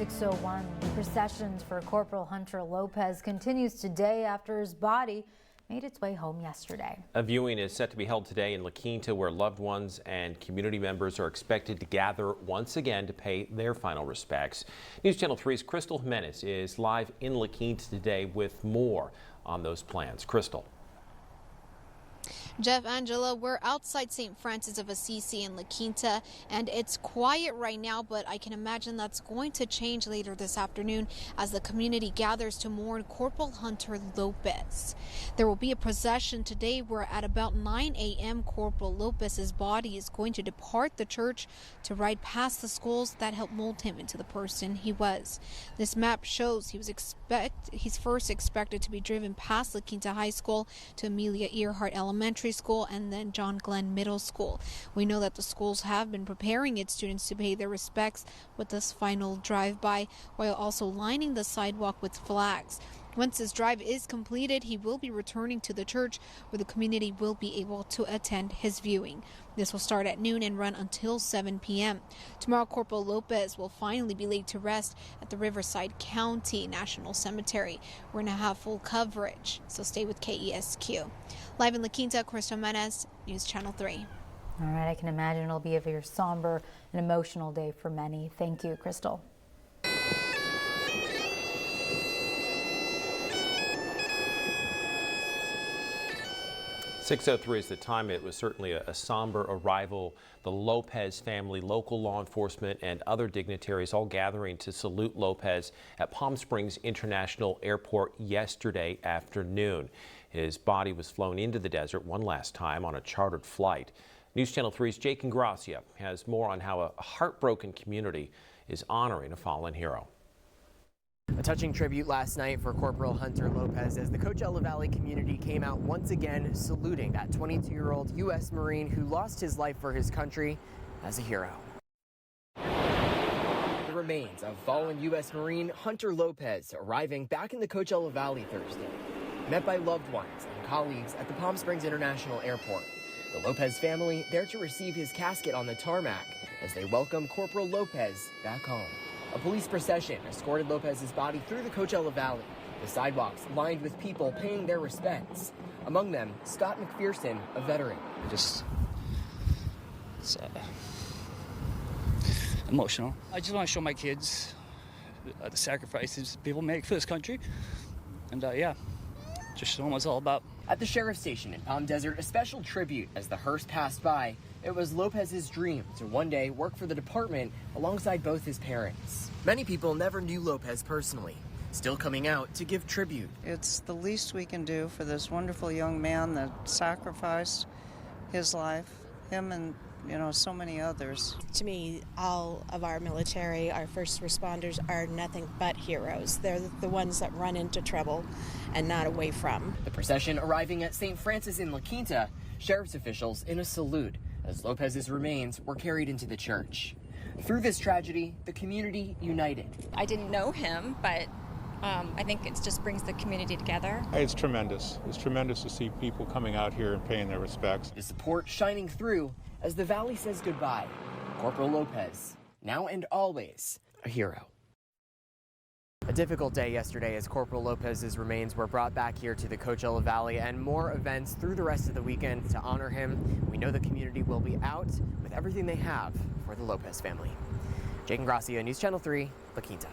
6:01. The processions for Corporal Hunter Lopez continues today after his body made its way home yesterday. A viewing is set to be held today in La Quinta, where loved ones and community members are expected to gather once again to pay their final respects. News Channel 3's Crystal Jimenez is live in La Quinta today with more on those plans. Crystal. Jeff, Angela, we're outside St. Francis of Assisi in La Quinta, and it's quiet right now, but I can imagine that's going to change later this afternoon as the community gathers to mourn Corporal Hunter Lopez. There will be a procession today where at about 9 a.m. Corporal Lopez's body is going to depart the church to ride past the schools that helped mold him into the person he was. This map shows he's first expected to be driven past La Quinta High School to Amelia Earhart Elementary School and then John Glenn Middle School. We know that the schools have been preparing its students to pay their respects with this final drive-by, while also lining the sidewalk with flags. Once this drive is completed, he will be returning to the church where the community will be able to attend his viewing. This will start at noon and run until 7 p.m. Tomorrow, Corporal Lopez will finally be laid to rest at the Riverside County National Cemetery. We're going to have full coverage, so stay with KESQ. Live in La Quinta, Crystal Jimenez, News Channel 3. All right, I can imagine it'll be a very somber and emotional day for many. Thank you, Crystal. 6:03 is the time. It was certainly a somber arrival. The Lopez family, local law enforcement, and other dignitaries all gathering to salute Lopez at Palm Springs International Airport yesterday afternoon. His body was flown into the desert one last time on a chartered flight. News Channel 3's Jake Ingracia has more on how a heartbroken community is honoring a fallen hero. A touching tribute last night for Corporal Hunter Lopez as the Coachella Valley community came out once again saluting that 22-year-old U.S. Marine who lost his life for his country as a hero. The remains of fallen U.S. Marine Hunter Lopez arriving back in the Coachella Valley Thursday, met by loved ones and colleagues at the Palm Springs International Airport. The Lopez family there to receive his casket on the tarmac as they welcome Corporal Lopez back home. A police procession escorted Lopez's body through the Coachella Valley, the sidewalks lined with people paying their respects. Among them, Scott McPherson, a veteran. It's emotional. I just want to show my kids the sacrifices people make for this country. And just show them what it's all about. At the sheriff's station in Palm Desert, a special tribute as the hearse passed by. It was Lopez's dream to one day work for the department alongside both his parents. Many people never knew Lopez personally, still coming out to give tribute. It's the least we can do for this wonderful young man that sacrificed his life, him and so many others. To me, all of our military, our first responders are nothing but heroes. They're the ones that run into trouble and not away from. The procession arriving at St. Francis in La Quinta, sheriff's officials in a salute as Lopez's remains were carried into the church. Through this tragedy, the community united. I didn't know him, but I think it just brings the community together. It's tremendous. It's tremendous to see people coming out here and paying their respects. The support shining through as the valley says goodbye. Corporal Lopez, now and always a hero. A difficult day yesterday as Corporal Lopez's remains were brought back here to the Coachella Valley, and more events through the rest of the weekend to honor him. We know the community will be out with everything they have for the Lopez family. Jake Ingracia, News Channel 3, La Quinta.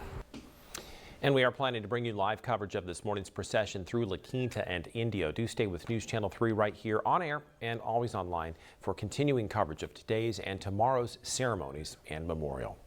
And we are planning to bring you live coverage of this morning's procession through La Quinta and Indio. Do stay with News Channel 3 right here on air and always online for continuing coverage of today's and tomorrow's ceremonies and memorial.